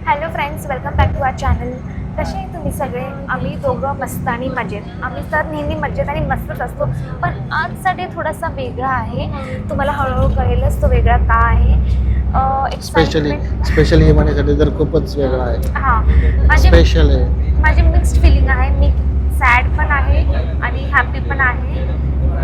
Hello friends, welcome back to our channel. कसे आहे तुम्ही सगळे? आम्ही दोघं मस्त आणि मजेत. आम्ही तर नेहमी मजेत आणि मस्तच असतो, पण आजचा डे थोडासा वेगळा आहे. तुम्हाला हळूहळू कळेलच तो वेगळा का आहे. स्पेशली हिमानीसाठी तर खूपच वेगळा आहे. हां, स्पेशल आहे. माझी मिक्स्ड फिलिंग आहे. मी सॅड पण आहे आणि हॅपी पण आहे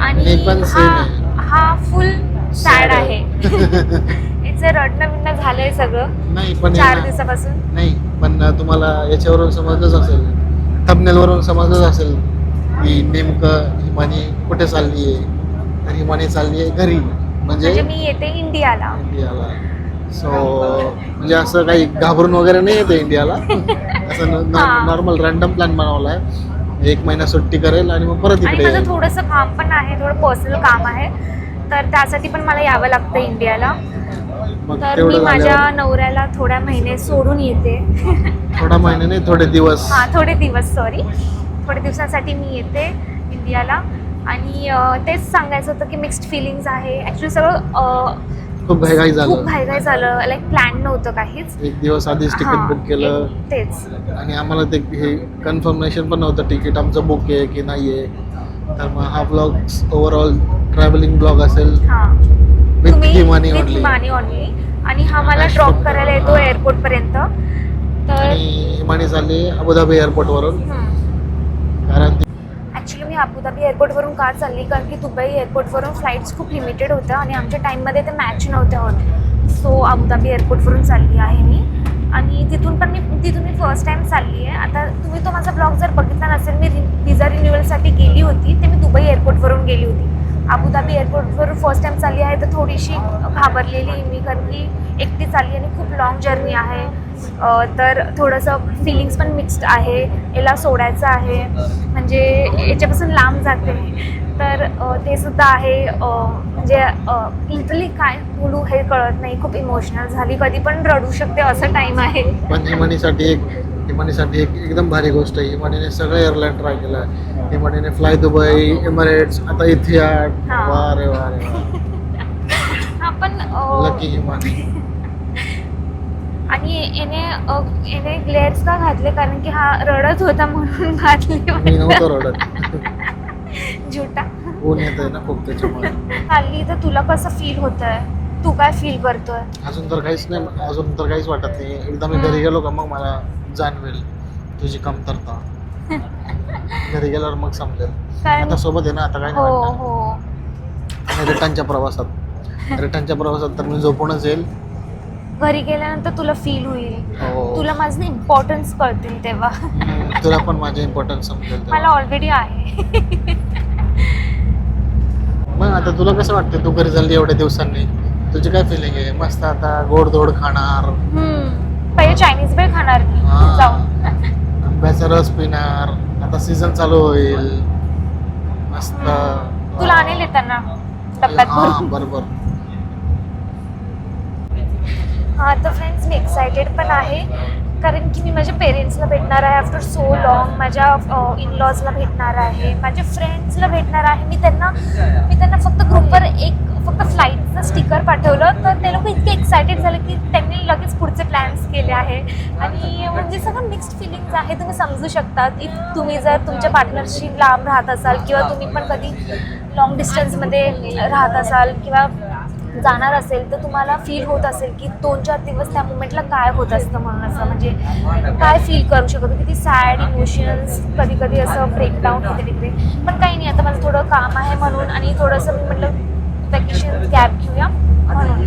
आणि मी पण सेम आहे. हा फुल सॅड Sad आहे. आहे. इथे रडणं बिडणं झालंय सगळं नाही पण 4 दिवसापासून. नाही पण तुम्हाला याच्यावरून समजलंच असेल, थंबनेल वरून समजलंच असेल की नेमकं हिमानी कुठे चालली आहे. तर हिमानी चालली आहे घरी, म्हणजे मी येते इंडियाला. इंडियाला. सो म्हणजे असं काही घाबरून वगैरे नाही येते इंडियाला. असं हां. नॉर्मल रॅन्डम प्लॅन बनवलाय. 1 महिना सुट्टी करेल आणि मग परत आणि इकडे माझं येईल. थोडंसं काम पण आहे, थोडं पर्सनल काम आहे, तर त्यासाठी पण मला यावं लागतं इंडियाला. मग तर मी तेवढं माझ्या झाल्यावर नवऱ्याला थोड्या महिने सोडून येते. थोडा महिने नाही, थोडे दिवस. थोडे दिवसांसाठी मी येते इंडियाला. आणि तेच सांगायचं होतं की मिक्स्ड फिलिंग्स आहे. ॲक्च्युली सगळं खूप घाई खूप झालं. घाई झालं. लाईक प्लॅन नव्हतं काहीच. 1 दिवस आधीच तिकीट हां, बुक केलं तेच. आणि आम्हाला ते हे कन्फर्मेशन पण नव्हतं तिकीट आमचं बुक आहे की नाही आहे. तर मग हा ब्लॉग ओव्हरऑल ट्रॅव्हलिंग ब्लॉग असेल हां, विथ तुम्ही Himani with only. Himani only. आणि हा मला Cash ड्रॉप फक्त. करायला येतो एअरपोर्टपर्यंत. तर आणि हिमानी चालली अबुधाबी एअरपोर्टवरून, कारण ती ॲक्च्युली मी अबुधाबी एअरपोर्टवरून का चालली, कारण की दुबई एअरपोर्टवरून फ्लाईट्स खूप लिमिटेड होत्या आणि आमच्या टाईममध्ये ते मॅच नव्हत्या होत. सो अबुधाबी एअरपोर्टवरून चालली आहे मी. आणि तिथून मी फर्स्ट टाईम चालली आहे. आता तुम्ही तो माझा ब्लॉग जर बघितला नसेल, मी विजा रिन्युअलसाठी गेली होती, ते मी दुबई एअरपोर्टवरून गेली होती. अबुधाबी एअरपोर्टवरून फर्स्ट टाईम चालली आहे, तर थोडीशी घाबरलेली मी, कारण की एकटी चालली आणि खूप लाँग जर्नी आहे. तर थोडंसं फिलिंग्स पण मिक्स्ड आहे. याला सोडायचं आहे, म्हणजे याच्यापासून लांब जाते, तर ते सुद्धा आहे. म्हणजे लिटरली काय बोलू हे कळत नाही. खूप इमोशनल झाली, कधी पण रडू शकते असं टाईम आहे. पण हिमानीसाठी एक एकदम भारी गोष्ट आहे. हिमानीने सगळे एअरलाईन ट्राय केलं आहे. हिमानीने फ्लाय दुबई, एमिरेट्स, आता इथियाड. हां. वा रे वा रे वा. हा पण लकी हिमानी. आणि याने ग्लेअर्स का घातले, कारण की हा रडत होता म्हणून घातले. मी नव्हतो रडत. झुटा. ऊन येत आहे ना खूप त्याच्यामुळे. खाली तर तुला कसं फील होतंय? तू काय फील करतोय? अजून तर काहीच वाटत नाही. एकदा मी घरी गेलो का मग मला जाणवेल तुझी कमतरता. घरी गेल्यावर मग समजेल. कारण आता सोबत आहे ना, आता काय हो नाही वाटत. हो. आणि रिटर्नच्या प्रवासात तर मी झोपूनच येईल. घरी गेल्यानंतर तुला फील होईल. हो. तुला माझं इम्पॉर्टन्स कळतील तेव्हा. तुला पण माझे इम्पॉर्टन्स समजेल मला तेव्हा. ऑलरेडी आहे. मग आता तुला कसं वाटतं, तू घरी चालली एवढ्या दिवसांनी? तुझी काय फिलिंग आहे? मस्त आता गोडधोड खाणार, पहिले चायनीज भेळ खाणार मी हा. जाऊन. आंब्याचा रस पिणार. आता सीझन चालू होईल मस्त. तुला आणेल येताना डब्यात हा भरून. बरोबर. हां, तर फ्रेंड्स मी एक्सायटेड पण आहे, कारण की मी माझ्या पेरेंट्सला भेटणार आहे आफ्टर सो लॉंग. माझ्या इन-लॉजला भेटणार आहे, माझ्या फ्रेंड्सला भेटणार आहे. मी त्यांना फक्त ग्रुपवर फक्त फ्लाईटचं स्टिकर पाठवलं, तर ते लोक इतके एक्सायटेड झाले की त्यांनी लगेच पुढचे प्लॅन्स केले आहे. आणि म्हणजे सगळं मिक्स्ड फिलिंग्स आहे. तुम्ही समजू शकता, इफ तुम्ही जर तुमच्या पार्टनरशी लांब राहत असाल किंवा तुम्ही पण कधी लॉंग डिस्टन्समध्ये राहत असाल किंवा जाणार असेल, तर तुम्हाला फील होत असेल की 2-4 दिवस त्या मुमेंटला काय होत असतं, म्हणून असं म्हणजे काय फील करू शकतो, किती सॅड इमोशन्स, कधी कधी असं ब्रेकडाऊन होते तिकडे. पण काही नाही, आता माझं थोडं काम आहे म्हणून, आणि थोडंसं मी म्हटलं वॅकेशन गॅप घेऊया म्हणून.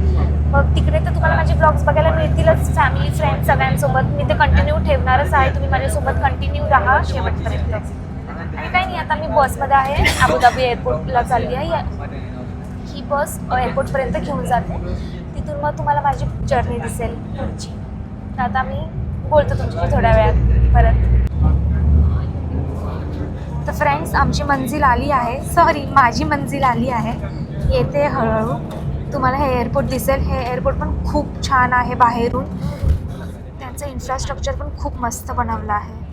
मग तिकडे तर तुम्हाला माझे ब्लॉग्स बघायला मिळतीलच, फॅमिली फ्रेंड्स सगळ्यांसोबत. मी ते कंटिन्यू ठेवणारच आहे. तुम्ही माझ्यासोबत कंटिन्यू राहा शेवटपर्यंत. आणि काही नाही, आता मी बसमध्ये आहे, अबुधाबी एअरपोर्टला चालली आहे. ही बस एअरपोर्टपर्यंत घेऊन जाते, तिथून मग तुम्हाला माझी जर्नी दिसेल पुढची. तर आता मी बोलतो तुमच्याशी थोड्या वेळात परत. तर फ्रेंड्स, माझी मंजिल आली आहे. येते हळूहळू. तुम्हाला हे एअरपोर्ट दिसेल. हे एअरपोर्ट पण खूप छान आहे बाहेरून. त्यांचं इन्फ्रास्ट्रक्चर पण खूप मस्त बनवलं आहे.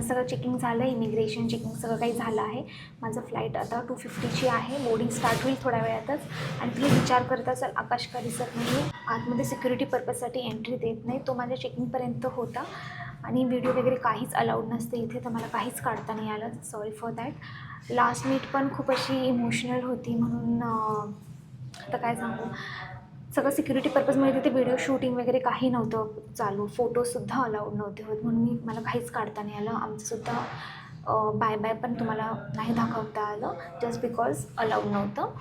सगळं चेकिंग झालं, इमिग्रेशन चेकिंग सगळं काही झालं आहे. माझं फ्लाईट आता 2:50ची आहे. बोर्डिंग स्टार्ट होईल थोड्या वेळातच. आणि तुम्ही विचार करत असाल आकाश का दिसत नाही. आतमध्ये सिक्युरिटी पर्पजसाठी एंट्री देत नाही, तो माझ्या चेकिंगपर्यंत होता. आणि व्हिडिओ वगैरे काहीच अलाउड नसते इथे, तर मला काहीच काढता नाही आलं. Sorry for that. Last meet पण खूप अशी इमोशनल होती, म्हणून आता काय सांगू, सगळं सिक्युरिटी पर्पजमुळे तिथे व्हिडिओ शूटिंग वगैरे काही नव्हतं चालू. फोटोसुद्धा अलाउड नव्हते होत, म्हणून मला काहीच काढता नाही आलं. आमचंसुद्धा बाय बाय पण तुम्हाला नाही दाखवता आलं, जस्ट बिकॉज अलाउड नव्हतं.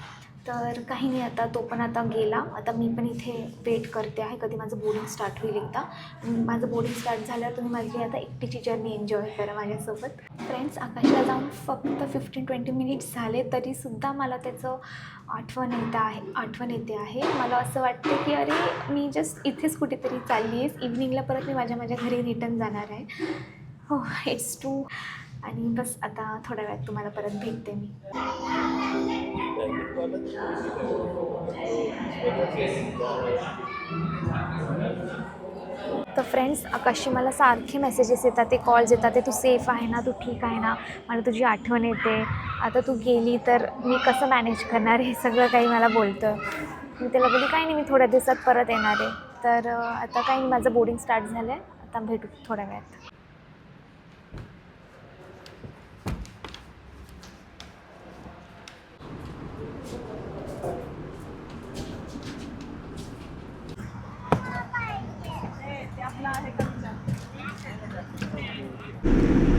तर काही नाही, आता तो पण आता गेला. आता मी पण इथे वेट करते आहे कधी माझं बोर्डिंग स्टार्ट होईल एकदा. माझं बोर्डिंग स्टार्ट झाल्यावर तुम्ही माझी आता एकटीची जर्नी एन्जॉय करा माझ्यासोबत. फ्रेंड्स, आकाशला जाऊन फक्त 15-20 मिनिट्स झाले, तरीसुद्धा मला त्याचं आठवण येते आहे. मला असं वाटतं की अरे मी जस्ट इथेच कुठेतरी चालली आहेस. इव्हनिंगला परत मी माझ्या घरी रिटर्न जाणार आहे. हो, इट्स ट्रू. आणि बस आता थोड्या वेळात तुम्हाला परत भेटते मी. तर फ्रेंड्स, आकाशची मला सारखे मेसेजेस येतात, ते कॉल्स येतात, ते तू सेफ आहे ना, तू ठीक आहे ना, मला तुझी आठवण येते, आता तू गेली तर मी कसं मॅनेज करणार, हे सगळं काही मला बोलतं. मी त्याला बोलली काही नाही, मी थोड्या दिवसात परत येणार आहे. तर आता काही नाही, माझं बोर्डिंग स्टार्ट झालं आहे. आता भेटू थोड्या वेळात.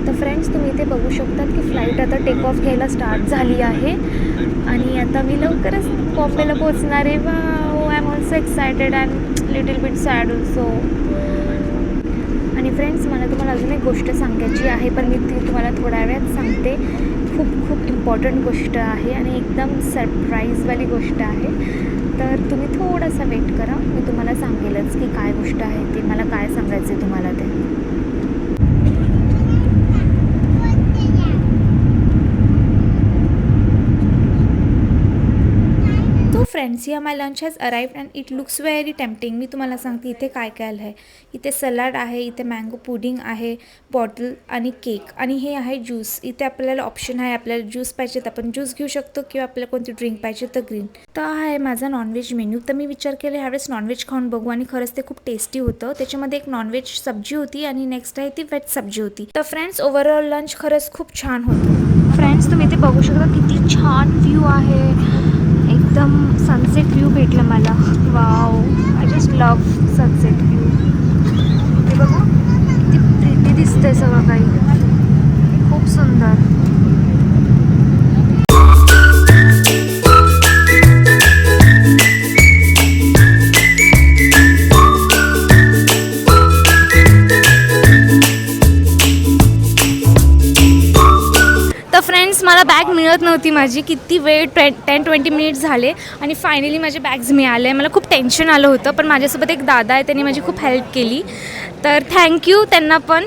तर फ्रेंड्स, तुम्ही इथे बघू शकतात की फ्लाईट आता टेक ऑफ घ्यायला स्टार्ट झाली आहे. आणि आता मी लवकरच बॉम्बेला पोहोचणार आहे. Wow, I am also excited and little bit sad also. आणि फ्रेंड्स, मला तुम्हाला अजून एक गोष्ट सांगायची आहे, पण मी ती तुम्हाला थोड्या वेळात सांगते. खूप इम्पॉर्टंट गोष्ट आहे आणि एकदम सरप्राईजवाली गोष्ट आहे. तर तुम्ही थोडासा वेट करा, मी तुम्हाला सांगेलच की काय गोष्ट आहे ती, मला काय सांगायचं आहे तुम्हाला ते. Friends, here my lunch has arrived and it looks very tempting. मी तुम्हाला सांगते इथे काय काय आलं आहे. इथे सलाड आहे, इथे मँगो पुडिंग आहे, बॉटल आणि केक, आणि हे आहे ज्यूस. इथे आपल्याला ऑप्शन आहे, आपल्याला ज्यूस पाहिजे तर आपण ज्यूस घेऊ शकतो, किंवा आपल्याला कोणती ड्रिंक पाहिजे तर ग्रीन. तर आहे माझा नॉनव्हेज मेन्यू. तर मी विचार केला ह्यावेळेस नॉनव्हेज खाऊन बघू, आणि खरंच ते खूप टेस्टी होतं. त्याच्यामध्ये एक नॉनव्हेज सब्जी होती आणि नेक्स्ट आहे ती व्हेज सब्जी होती. तर फ्रेंड्स, ओव्हरऑल लंच खरंच खूप छान होतं. फ्रेंड्स, तुम्ही इथे बघू शकता किती छान व्ह्यू आहे, एकदम सनसेट व्ह्यू भेटलं मला. Wow, I just love sunset view. ते बघा किती प्रिटी दिसतंय सगळं काही, खूप सुंदर. तर फ्रेंड्स, मला बॅग मिळत नव्हती माझी. किती वेळ 10-20 मिनिट्स झाले आणि फायनली माझे बॅग्स मिळाले. मला खूप टेन्शन आलं होतं, पण माझ्यासोबत एक दादा आहे, त्यांनी माझी खूप हेल्प केली, तर थँक्यू त्यांना पण.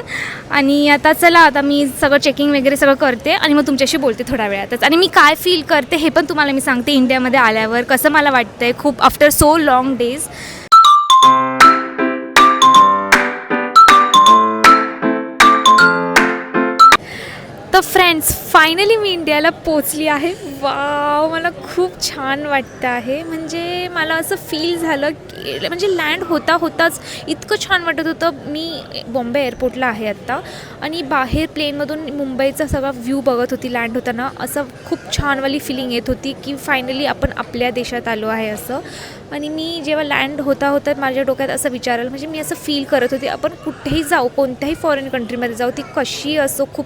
आणि आता चला, आता मी सगळं चेकिंग वगैरे सगळं करते आणि मग तुमच्याशी बोलते थोड्या वेळातच. आणि मी काय फील करते हे पण तुम्हाला मी सांगते इंडियामध्ये आल्यावर कसं मला वाटतं आहे, खूप आफ्टर सो लाँग डेज. तर फ्रेंड्स, फायनली मी इंडियाला पोचली आहे. वाव, मला खूप छान वाटतं आहे. म्हणजे मला असं फील झालं की म्हणजे लँड होताच इतकं छान वाटत होतं. मी बॉम्बे एअरपोर्टला आहे आत्ता, आणि बाहेर प्लेनमधून मुंबईचा सगळा व्ह्यू बघत होती लँड होताना. असं खूप छानवाली फिलिंग येत होती की फायनली आपण आपल्या देशात आलो आहे असं. आणि मी जेव्हा लँड होता माझ्या डोक्यात असं विचार आलं, म्हणजे मी असं फील करत होते आपण कुठेही जाऊ, कोणत्याही फॉरेन कंट्रीमध्ये जाऊ, ती कशी असो, खूप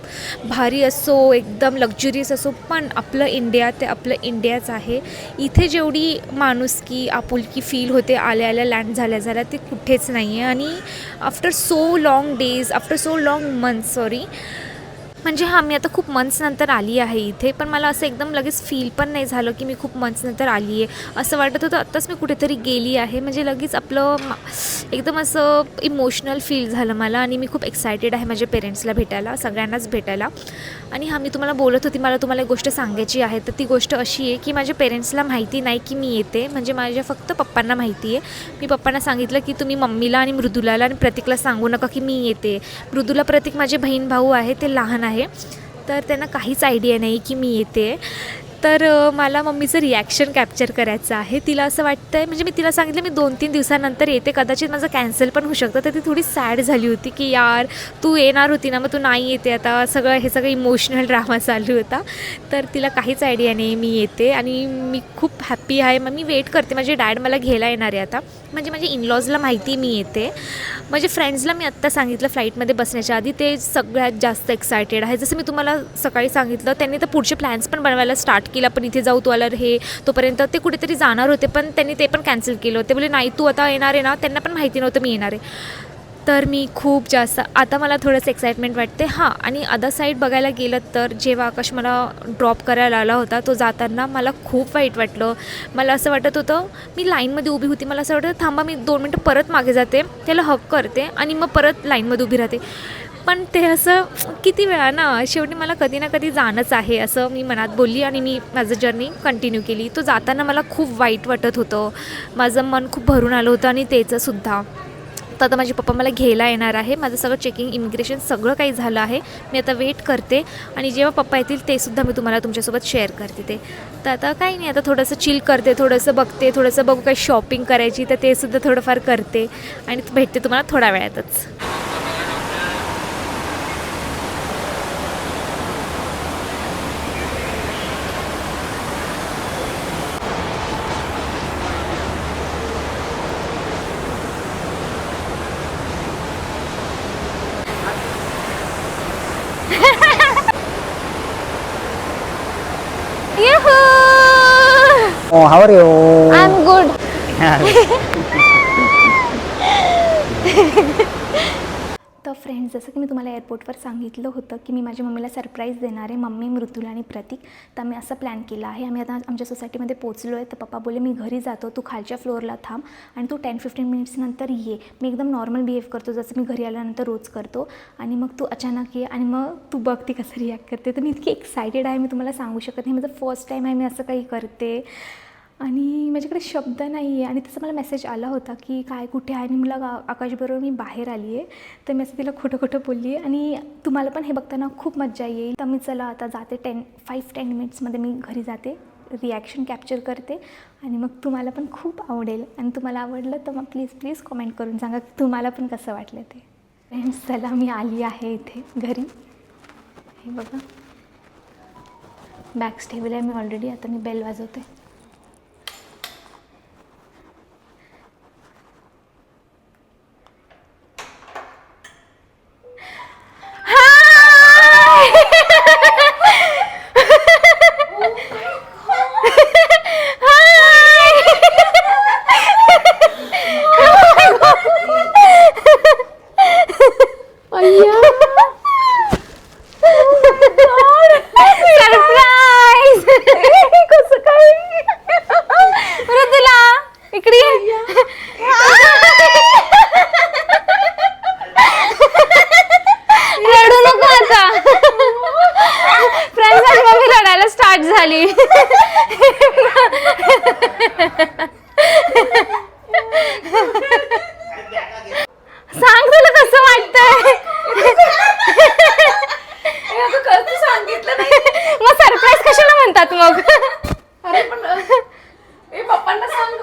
भारी असो, एकदम लक्झरियस असो, पण आपलं इंडिया ते आपलं इंडियाच आहे. इथे जेवढी माणुसकी, आपुलकी फील होते आल्या लँड झाल्या ते कुठेच नाही आहे. आणि after so long days, after so long months म्हणजे हां, मी आता खूप मंथ्स नंतर आली आहे इथे, पण मला असं एकदम लगेच फील पण नाही झालं की मी खूप मंथ्स नंतर आली आहे. असं वाटत होतं आत्ताच मी कुठेतरी गेली आहे. म्हणजे लगेच आपलं एकदम असं इमोशनल फील झालं मला आणि मी खूप एक्सायटेड आहे माझ्या पेरेंट्सला भेटायला, सगळ्यांनाच भेटायला. आणि हां, मी तुम्हाला बोलत होती मला तुम्हाला एक गोष्ट सांगायची आहे. तर ती गोष्ट अशी आहे की माझ्या पेरेंट्सला माहिती नाही की मी येते. म्हणजे माझ्या फक्त पप्पांना माहिती आहे. मी पप्पांना सांगितलं की तुम्ही मम्मीला आणि मृदुलाला आणि प्रतीकला सांगू नका की मी येते. मृदुला, प्रतीक माझे बहीण भाऊ आहे, ते लहान आहे, तर त्यांना काहीच आयडिया नाही की मी येते. तर मला मम्मीचं रिॲक्शन कॅप्चर करायचं आहे. तिला असं वाटतं आहे, म्हणजे मी तिला सांगितलं मी 2-3 दिवसानंतर येते, कदाचित माझं कॅन्सल पण होऊ शकतं. तर ती थोडी सॅड झाली होती की यार तू येणार होती ना, मग तू नाही येते आता. हे सगळं इमोशनल ड्रामा चालू होता. तर तिला काहीच आयडिया नाही मी येते आणि मी खूप हॅप्पी आहे. मग मी वेट करते. माझे डॅड मला घ्यायला येणार आहे आता. म्हणजे माझ्या इनलॉजला माहिती मी येते. माझ्या फ्रेंड्सला मी आत्ता सांगितलं फ्लाईटमध्ये बसण्याच्या आधी, ते सगळ्यात जास्त एक्सायटेड आहे. जसं मी तुम्हाला सकाळी सांगितलं, त्यांनी तर पुढचे प्लॅन्स पण बनवायला स्टार्ट केला. पण इथे जाऊ, तू आला हे तोपर्यंत ते कुठेतरी जाणार होते, पण त्यांनी ते पण कॅन्सल केलं. ते बोले नाही तू आता येणार आहे ना, त्यांना पण माहिती नव्हतं मी येणार आहे. तर मी खूप जास्त आता मला थोडंसं एक्साइटमेंट वाटते. हां, आणि अदर साईड बघायला गेलं तर जेव्हा आकाश मला ड्रॉप करायला आला होता, तो जाताना मला खूप वाईट वाटलं. मला असं वाटत होतं, मी लाईनमध्ये उभी होती, मला असं वाटतं थांबा मी 2 मिनटं परत मागे जाते, त्याला हक करते आणि मग परत लाईनमध्ये उभी राहते. पण ते असं किती वेळा ना, शेवटी मला कधी ना कधी जाणंच आहे असं मी मनात बोलली आणि मी माझं जर्नी कंटिन्यू केली. तो जाताना मला खूप वाईट वाटत होतं, माझं मन खूप भरून आलं होतं आणि त्याचंसुद्धा. तर आता माझे पप्पा मला घ्यायला येणार आहे. माझं सगळं चेकिंग, इमिग्रेशन सगळं काही झालं आहे. मी आता वेट करते आणि जेव्हा पप्पा येतील ते सुद्धा मी तुम्हाला तुमच्यासोबत शेअर करते ते. तर आता काही नाही, आता थोडंसं चिल करते, थोडंसं बघते, थोडंसं बघू काही शॉपिंग करायची तर ते सुद्धा थोडंफार करते आणि भेटते तुम्हाला थोड्या वेळातच. Oh, how are you? I'm good. तर फ्रेंड्स, जसं की मी तुम्हाला एअरपोर्टवर सांगितलं होतं की मी माझ्या मम्मीला सरप्राईज देणार आहे, मम्मी, मृदुला आणि प्रतीक. तर मी असं प्लॅन केला आहे. आम्ही आता आमच्या सोसायटीमध्ये पोचलो आहे. तर पप्पा बोलले मी घरी जातो, तू खालच्या फ्लोअरला थांब आणि तू 10-15 मिनिट्स नंतर ये. मी एकदम नॉर्मल बिहेव करतो जसं मी घरी आल्यानंतर रोज करतो आणि मग तू अचानक ये आणि मग तू बघ ती कसं रिॲक्ट करते. तर मी इतकी एक्सायटेड आहे, मी तुम्हाला सांगू शकत नाही. माझं फर्स्ट टाईम आहे मी असं काही करते आणि माझ्याकडे शब्द नाही आहे. आणि तसं मला मेसेज आला होता की काय कुठे आहे आणि मला आकाशबरोबर मी बाहेर आली आहे. तर मी असं तिला खोटं बोलली आहे आणि तुम्हाला पण हे बघताना खूप मजा येईल. तर मी चला आता जाते 5-10 मिनिट्समध्ये मी घरी जाते, रिॲक्शन कॅप्चर करते आणि मग तुम्हाला पण खूप आवडेल. आणि तुम्हाला आवडलं तर मग प्लीज कमेंट करून सांगा की तुम्हाला पण कसं वाटलं ते. फ्रेंड्स, चला मी आली आहे इथे घरी. हे बघा बॅग्स ठेवले आहे मी ऑलरेडी. आता मी बेल वाजवते. झाली. सांग तुला कसं वाटतंय. सांगितलं नाही मग सरप्राईज कशाला म्हणतात मग. अरे पण पप्पांना सांग.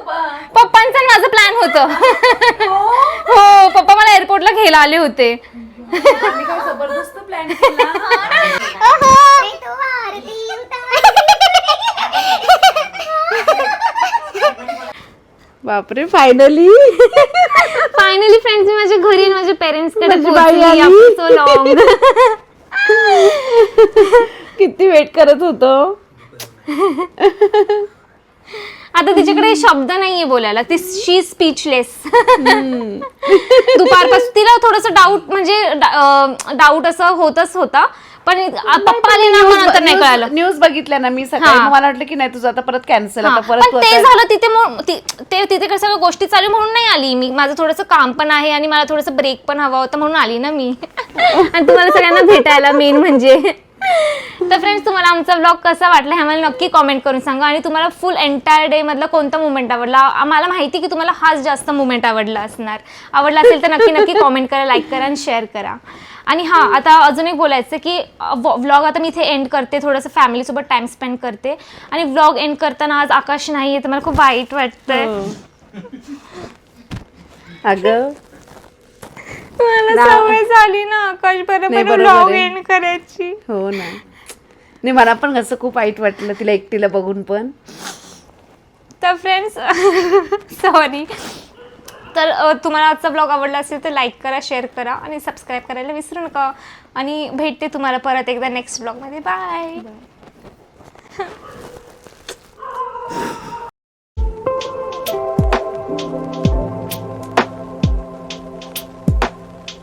पप्पांचं आणि माझं प्लॅन होतं. हो, पप्पा मला एअरपोर्टला घ्यायला आले होते. आम्ही काय जबरदस्त प्लॅन केला. बापरे, फायनली फ्रेंड्स मी माझ्या घरी माझ्या पेरेंट्सकडे सो लॉंग. किती वेट करत होतो. आता तिच्याकडे शब्द नाहीये बोलायला, ती शी स्पीचलेस. दुपारपासून तिला थोडंसं डाऊट म्हणजे डाऊट असं होतच होता, पण पप्पा आले ना मग नंतर नाही कळालं. न्यूज बघितल्या ना मी सकाळी, हा. मग मला वाटलं की नाही तुझं आता परत कॅन्सल, हा, आता परत पण ते झालं तिथे तिथे कसं सगळ्या गोष्टी चालू म्हणून नाही आली मी. माझं थोडंसं काम पण आहे आणि मला थोडंसं ब्रेक पण हवा होता म्हणून आली ना मी. आणि तुम्हाला सगळ्यांना भेटायला मेन म्हणजे. तर फ्रेंड्स, तुम्हाला आमचा व्लॉग कसा वाटला हे आम्हाला नक्की कॉमेंट करून सांगा. आणि तुम्हाला फुल एंटायर डे मधला कोणता मुवमेंट आवडला. आम्हाला माहिती की तुम्हाला हाच जास्त मुवमेंट आवडला असेल तर नक्की कॉमेंट करा, लाईक करा आणि शेअर करा. आणि हां, आता अजून एक बोलायचं की व्लॉग आता मी इथे एंड करते, थोडंसं फॅमिलीसोबत टाइम स्पेंड करते. आणि व्लॉग एंड करताना आज आकाश नाही आहे तर मला खूप वाईट वाटतंय. अगं मला सवय झाली ना आकाश बरोबर व्लॉग एंड करायची. हो ना, नाही मला पण असं खूप वाईट वाटलं तिला एकटीला बघून पण. तर फ्रेंड्स सॉरी. तर तुम्हाला आजचा ब्लॉग आवडला असेल तर लाईक करा, शेअर करा आणि सबस्क्राईब करायला विसरू नका. आणि भेटते तुम्हाला परत एकदा नेक्स्ट ब्लॉगमध्ये. बाय.